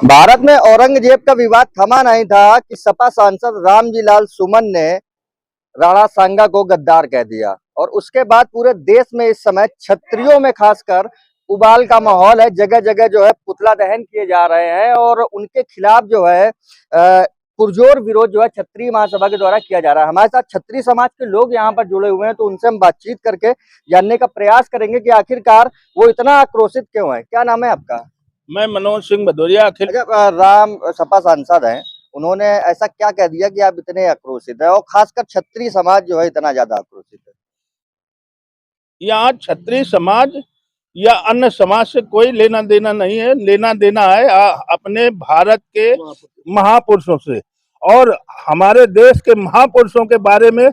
भारत में औरंगजेब का विवाद थमा नहीं था कि सपा सांसद रामजी लाल सुमन ने राणा सांगा को गद्दार कह दिया और उसके बाद पूरे देश में इस समय क्षत्रियों में खासकर उबाल का माहौल है। जगह जगह जो है पुतला दहन किए जा रहे हैं और उनके खिलाफ जो है पुरजोर विरोध जो है क्षत्रिय महासभा के द्वारा किया जा रहा है। हमारे साथ क्षत्रिय समाज के लोग यहाँ पर जुड़े हुए हैं, तो उनसे हम बातचीत करके जानने का प्रयास करेंगे कि आखिरकार वो इतना आक्रोशित क्यों है। क्या नाम है आपका? मैं मनोज सिंह भदौरिया। अच्छा, राम सपा सांसद हैं, उन्होंने ऐसा क्या कह दिया कि आप इतने आक्रोशित है और खासकर क्षत्रिय समाज जो है इतना ज्यादा आक्रोशित है? यहाँ क्षत्रिय समाज या अन्य समाज से कोई लेना देना नहीं है, लेना देना है अपने भारत के महापुरुषों से। और हमारे देश के महापुरुषों के बारे में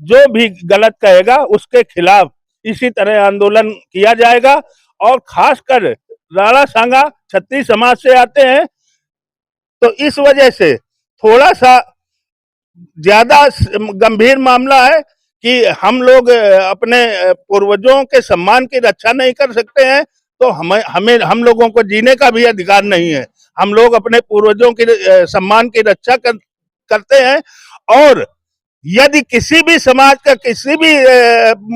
जो भी गलत कहेगा उसके खिलाफ इसी तरह आंदोलन किया जाएगा। और खासकर राणा सांगा क्षत्रिय समाज से आते हैं, तो इस वजह से थोड़ा सा ज्यादा गंभीर मामला है कि हम लोग अपने पूर्वजों के सम्मान की रक्षा नहीं कर सकते हैं, तो हम लोगों को जीने का भी अधिकार नहीं है। हम लोग अपने पूर्वजों की सम्मान की रक्षा करते हैं। और यदि किसी भी समाज का किसी भी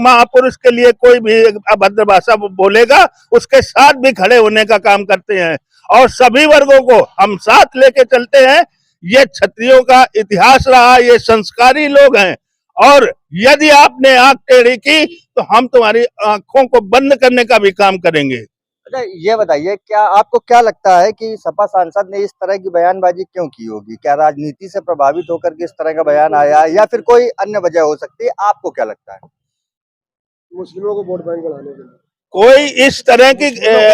महापुरुष के लिए कोई भी अभद्र भाषा बोलेगा, उसके साथ भी खड़े होने का काम करते हैं और सभी वर्गों को हम साथ लेके चलते हैं। ये क्षत्रियों का इतिहास रहा, ये संस्कारी लोग हैं। और यदि आपने आंख टेढ़ी की तो हम तुम्हारी आंखों को बंद करने का भी काम करेंगे। अच्छा, ये बताइए, क्या आपको क्या लगता है कि सपा सांसद ने इस तरह की बयानबाजी क्यों की होगी? क्या राजनीति से प्रभावित होकर के इस तरह का बयान आया या फिर कोई अन्य वजह हो सकती है? आपको क्या लगता है? मुस्लिमों को वोट बैंक बनाने के लिए कोई इस तरह की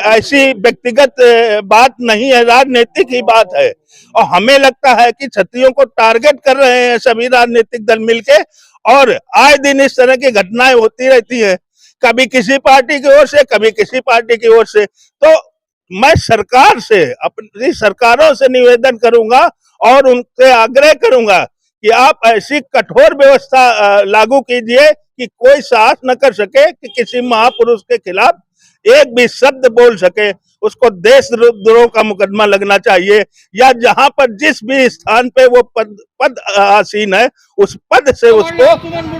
ऐसी व्यक्तिगत बात नहीं है, राजनीतिक ही बात है। और हमें लगता है कि क्षत्रियों को टारगेट कर रहे हैं सभी राजनीतिक दल मिलके, और आए दिन इस तरह की घटनाएं होती रहती है, कभी किसी पार्टी की ओर से, कभी किसी पार्टी की ओर से। तो मैं सरकार से, अपनी सरकारों से निवेदन करूंगा और उनसे आग्रह करूंगा कि आप ऐसी कठोर व्यवस्था लागू कीजिए कि कोई साहस न कर सके कि किसी महापुरुष के खिलाफ एक भी शब्द बोल सके। उसको देशद्रोह का मुकदमा लगना चाहिए, या जहां पर जिस भी स्थान पे वो पद आसीन है उस पद से उसको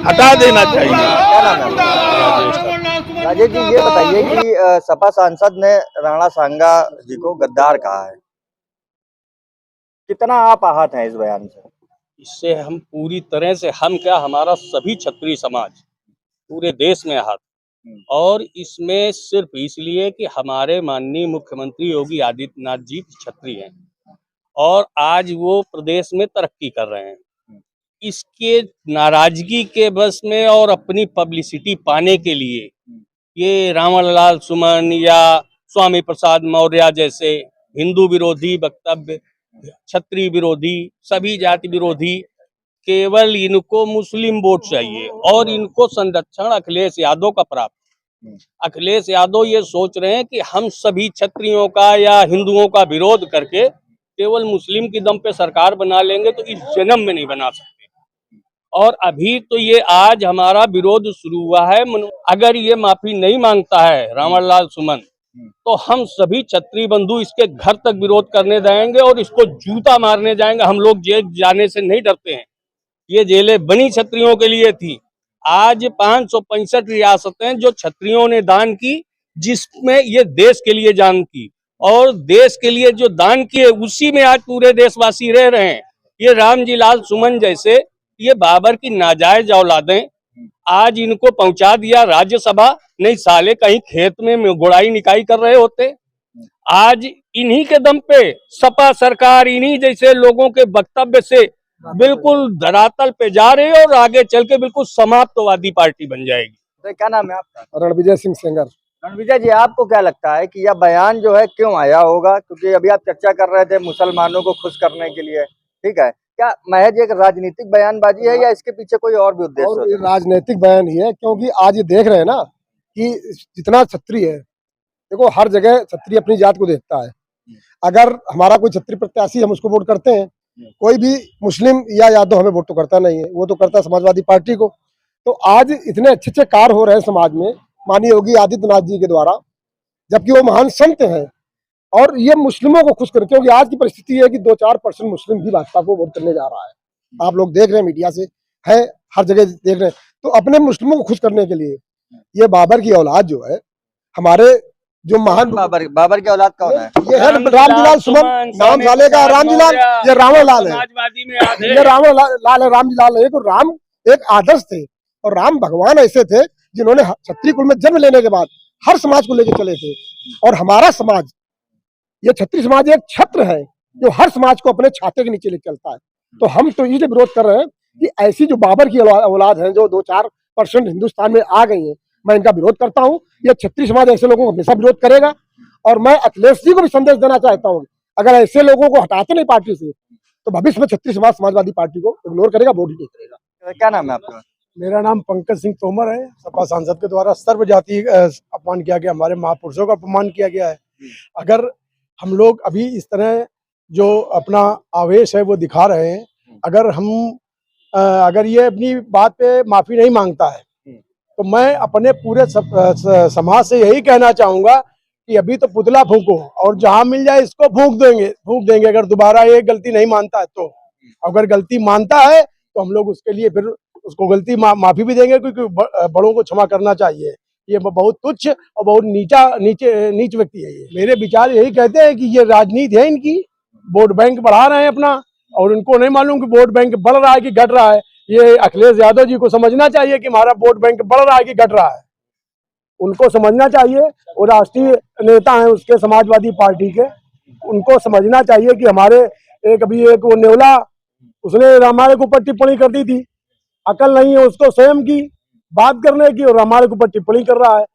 हटा देना चाहिए। क्या नाम है? राजेश जी, ये बताइए कि सपा सांसद ने राणा सांगा जी को गद्दार कहा है, कितना आप आहत हैं इस बयान से? इससे हम पूरी तरह से, हम क्या, हमारा सभी क्षत्रिय समाज पूरे देश में आहत। और इसमें सिर्फ इसलिए कि हमारे माननीय मुख्यमंत्री योगी आदित्यनाथ जी क्षत्रिय हैं और आज वो प्रदेश में तरक्की कर रहे हैं। इसके नाराजगी के बस में और अपनी पब्लिसिटी पाने के लिए ये रामलाल सुमन या स्वामी प्रसाद मौर्य जैसे हिंदू विरोधी वक्तव्य, क्षत्रिय विरोधी, सभी जाति विरोधी, केवल इनको मुस्लिम वोट चाहिए और इनको संरक्षण अखिलेश यादव का प्राप्त। अखिलेश यादव ये सोच रहे हैं कि हम सभी क्षत्रियों का या हिंदुओं का विरोध करके केवल मुस्लिम की दम पे सरकार बना लेंगे, तो इस जन्म में नहीं बना सकते। और अभी तो ये आज हमारा विरोध शुरू हुआ है। अगर ये माफी नहीं मांगता है रामलाल सुमन, तो हम सभी क्षत्रिय बंधु इसके घर तक विरोध करने जाएंगे और इसको जूता मारने जाएंगे। हम लोग जेल जाने से नहीं डरते हैं, ये जेलें बनी क्षत्रियों के लिए थी। आज 565 रियासतें जो क्षत्रियों ने दान की, जिसमें ये देश के लिए जान की, और देश के लिए जो दान किए उसी में आज पूरे देशवासी रह रहे हैं। ये रामजी लाल सुमन जैसे ये बाबर की नाजायज औलादें, आज इनको पहुंचा दिया राज्यसभा, नहीं साले कहीं खेत में गुड़ाई निकाई कर रहे होते। आज इन्हीं के दम पे सपा सरकार इन्हीं जैसे लोगों के वक्तव्य से बिल्कुल धरातल पे जा रही है और आगे चल के बिल्कुल समाप्तवादी पार्टी बन जाएगी। तो क्या नाम है आपका? रणविजय सिंह सेंगर। रणविजय जी, आपको क्या लगता है कि यह बयान जो है क्यों आया होगा? क्योंकि अभी आप चर्चा कर रहे थे मुसलमानों को खुश करने के लिए, ठीक है, क्या महज एक राजनीतिक बयानबाजी है या इसके पीछे कोई और भी उद्देश्य? और ये राजनीतिक बयान ही है, क्योंकि आज ये देख रहे हैं ना कि जितना क्षत्रिय है, देखो हर जगह क्षत्रिय अपनी जात को देखता है। अगर हमारा कोई क्षत्रिय प्रत्याशी, हम उसको वोट करते हैं। कोई भी मुस्लिम या यादव हमें वोट तो करता नहीं है, वो तो करता है समाजवादी पार्टी को। तो आज इतने अच्छे अच्छे कार्य हो रहे हैं समाज में माननीय योगी आदित्यनाथ जी के द्वारा, जबकि वो महान संत हैं। और ये मुस्लिमों को खुश करे, क्योंकि आज की परिस्थिति है कि 2-4% मुस्लिम भी भाजपा को वोट करने जा रहा है। आप लोग देख रहे हैं, मीडिया से है, हर जगह देख रहे हैं। तो अपने मुस्लिमों को खुश करने के लिए ये बाबर की औलाद जो है, हमारे जो महान बाबर की औलाद कौन है? ये है रामजीलाल सुमन, नाम साले का रामजीलाल, ये रावण लाल है, समाजवादी में याद है। ये रावण लाल है, रामजीलाल है। तो राम एक आदर्श थे और राम भगवान ऐसे थे जिन्होंने क्षत्रिय कुल में जन्म लेने के बाद हर समाज को लेकर चले थे। और हमारा समाज, ये क्षत्रिय समाज एक छत्र है जो हर समाज को अपने छाते के नीचे लेकर चलता है। तो हम तो ये विरोध कर रहे हैं कि ऐसी जो बाबर की औलाद है, जो 2-4% हिंदुस्तान में आ गई है, मैं इनका विरोध करता हूँ। ये क्षत्रिय समाज ऐसे लोगों को हमेशा विरोध करेगा। और मैं अखिलेश जी को भी संदेश देना चाहता हूँ, अगर ऐसे लोगों को हटाते नहीं पार्टी से, तो भविष्य में क्षत्रिय समाज समाजवादी पार्टी को इग्नोर करेगा, वोट ही नहीं करेगा। क्या नाम है आपका? मेरा नाम पंकज सिंह तोमर है। सपा सांसद के द्वारा सर्वजातीय अपमान किया गया, हमारे महापुरुषों का अपमान किया गया है। अगर हम लोग अभी इस तरह जो अपना आवेश है वो दिखा रहे हैं, अगर ये अपनी बात पे माफी नहीं मांगता है, तो मैं अपने पूरे समाज से यही कहना चाहूंगा कि अभी तो पुतला फूंको और जहां मिल जाए इसको फूंक देंगे। अगर दोबारा ये गलती नहीं मानता है तो, अगर गलती मानता है तो हम लोग उसके लिए फिर उसको गलती माफी भी देंगे, क्योंकि बड़ों को क्षमा करना चाहिए। ये बहुत तुच्छ और बहुत नीच व्यक्ति है। ये मेरे विचार यही कहते हैं कि ये राजनीति है इनकी, वोट बैंक बढ़ा रहे हैं अपना, और उनको नहीं मालूम कि वोट बैंक बढ़ रहा है कि घट रहा है। ये अखिलेश यादव जी को समझना चाहिए कि हमारा वोट बैंक बढ़ रहा है कि घट रहा है, उनको समझना चाहिए। और राष्ट्रीय नेता हैं उसके समाजवादी पार्टी के, उनको समझना चाहिए कि हमारे एक वो नेवला, उसने हमारे ऊपर टिप्पणी कर दी थी, अकल नहीं है उसको स्वयं की बात करने की, और हमारे ऊपर टिप्पणी कर रहा है,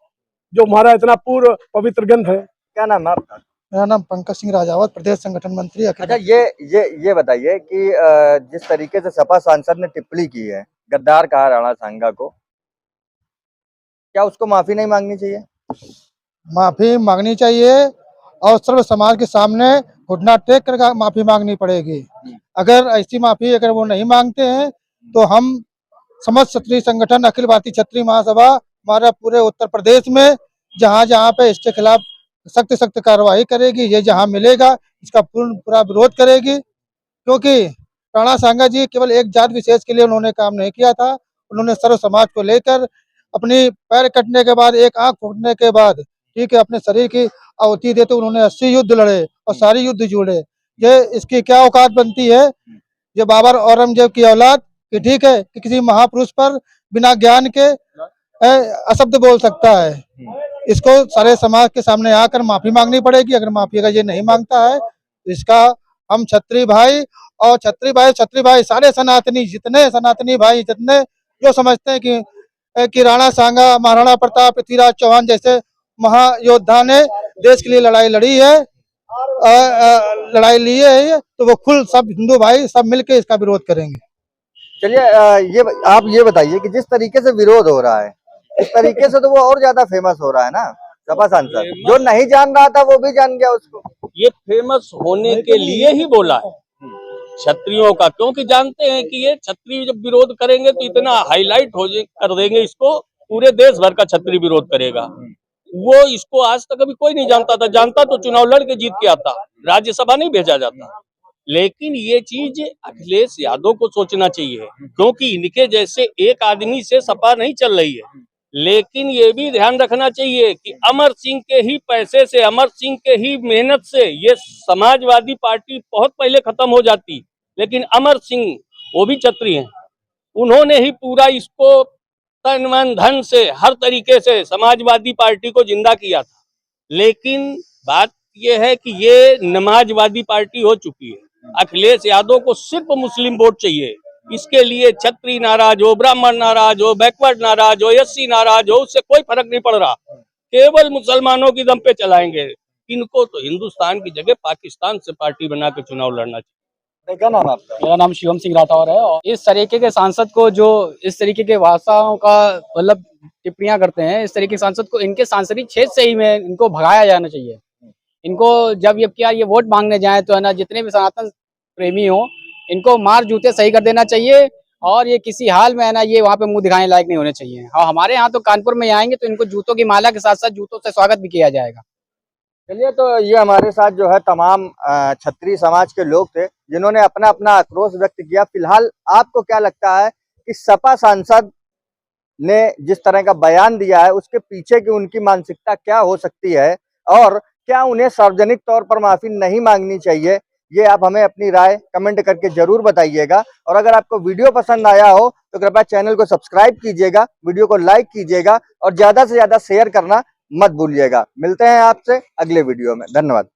जो हमारा इतना पूर्व पवित्र ग्रंथ है। क्या नाम है आपका? मेरा नाम पंकज सिंह राजावत, प्रदेश संगठन मंत्री। अच्छा, ये बताइए कि जिस तरीके से सपा सांसद ने टिप्पणी की है, गद्दार कहा राणा सांगा को, क्या उसको माफी नहीं मांगनी चाहिए? माफी मांगनी चाहिए और सर्व समाज के सामने घुटना टेक कर माफी मांगनी पड़ेगी। अगर ऐसी माफी अगर वो नहीं मांगते हैं तो हम समस्त क्षत्रिय संगठन अखिल भारतीय क्षत्रिय महासभा हमारा पूरे उत्तर प्रदेश में जहां पे इसके खिलाफ सख्त कार्रवाई करेगी। ये जहां मिलेगा इसका पूरा विरोध करेगी, क्योंकि राणा सांगा जी केवल एक जात विशेष के लिए उन्होंने काम नहीं किया था। उन्होंने सर्व समाज को लेकर अपनी पैर कटने के बाद, एक आंख फूटने के बाद, ठीक है, अपने शरीर की आहुति देते उन्होंने 80 युद्ध लड़े और सारे युद्ध जुड़े। ये इसकी क्या औकात बनती है ये बाबर औरंगजेब की औलाद कि ठीक है कि किसी महापुरुष पर बिना ज्ञान के अशब्द बोल सकता है। इसको सारे समाज के सामने आकर माफी मांगनी पड़ेगी। अगर माफी अगर ये नहीं मांगता है तो इसका हम क्षत्रिय भाई सारे सनातनी, जितने सनातनी भाई, जितने जो समझते हैं कि राणा सांगा, महाराणा प्रताप, पृथ्वीराज चौहान जैसे महायोद्धा ने देश के लिए लड़ाई लड़ी है, लड़ाई ली है, तो वो खुल सब हिंदू भाई सब मिलके इसका विरोध करेंगे। चलिए, आप ये बताइए कि जिस तरीके से विरोध हो रहा है, इस तरीके से तो वो और ज्यादा फेमस हो रहा है ना सपा सांसद। जो नहीं जान रहा था वो भी जान गया उसको। ये फेमस होने के लिए ही बोला है क्षत्रियों का, क्योंकि जानते हैं कि ये क्षत्रिय जब विरोध करेंगे तो इतना हाईलाइट कर देंगे इसको, पूरे देश भर का क्षत्रिय विरोध करेगा। वो इसको आज तक अभी कोई नहीं जानता था, जानता तो चुनाव लड़ के जीत के आता, राज्यसभा नहीं भेजा जाता। लेकिन ये चीज अखिलेश यादव को सोचना चाहिए, क्योंकि इनके जैसे एक आदमी से सपा नहीं चल रही है। लेकिन ये भी ध्यान रखना चाहिए कि अमर सिंह के ही पैसे से, अमर सिंह के ही मेहनत से ये समाजवादी पार्टी बहुत पहले खत्म हो जाती। लेकिन अमर सिंह वो भी क्षत्रिय हैं, उन्होंने ही पूरा इसको तन मन धन से हर तरीके से समाजवादी पार्टी को जिंदा किया था। लेकिन बात यह है कि ये नमाजवादी पार्टी हो चुकी है। अखिलेश यादव को सिर्फ मुस्लिम वोट चाहिए, इसके लिए क्षत्रिय नाराज हो, ब्राह्मण नाराज हो, बैकवर्ड नाराज हो, एससी नाराज हो, उससे कोई फर्क नहीं पड़ रहा, केवल मुसलमानों की दम पे चलाएंगे। इनको तो हिंदुस्तान की जगह पाकिस्तान से पार्टी बना के चुनाव लड़ना चाहिए। क्या नाम आपका? मेरा नाम शिवम सिंह राठौर है। और इस तरीके के सांसद को जो इस तरीके के भाषाओं का मतलब टिप्पणियां करते हैं, इस तरीके के सांसद को इनके सांसदीय क्षेत्र से ही में इनको भगाया जाना चाहिए। इनको जब ये वोट मांगने जाए तो है ना, जितने भी सनातन प्रेमी हो इनको मार जूते सही कर देना चाहिए। और ये किसी हाल में है ना, ये वहाँ पे मुंह दिखाने लायक नहीं होने चाहिए। और हमारे यहाँ तो कानपुर में आएंगे तो इनको जूतों की माला के साथ साथ जूतों से स्वागत भी किया जाएगा। चलिए, तो ये हमारे साथ जो है तमाम क्षत्रिय समाज के लोग थे जिन्होंने अपना अपना आक्रोश व्यक्त किया। फिलहाल आपको क्या लगता है कि सपा सांसद ने जिस तरह का बयान दिया है उसके पीछे की उनकी मानसिकता क्या हो सकती है, और क्या उन्हें सार्वजनिक तौर पर माफी नहीं मांगनी चाहिए? ये आप हमें अपनी राय कमेंट करके जरूर बताइएगा। और अगर आपको वीडियो पसंद आया हो तो कृपया चैनल को सब्सक्राइब कीजिएगा, वीडियो को लाइक कीजिएगा और ज्यादा से ज्यादा शेयर करना मत भूलिएगा। मिलते हैं आपसे अगले वीडियो में। धन्यवाद।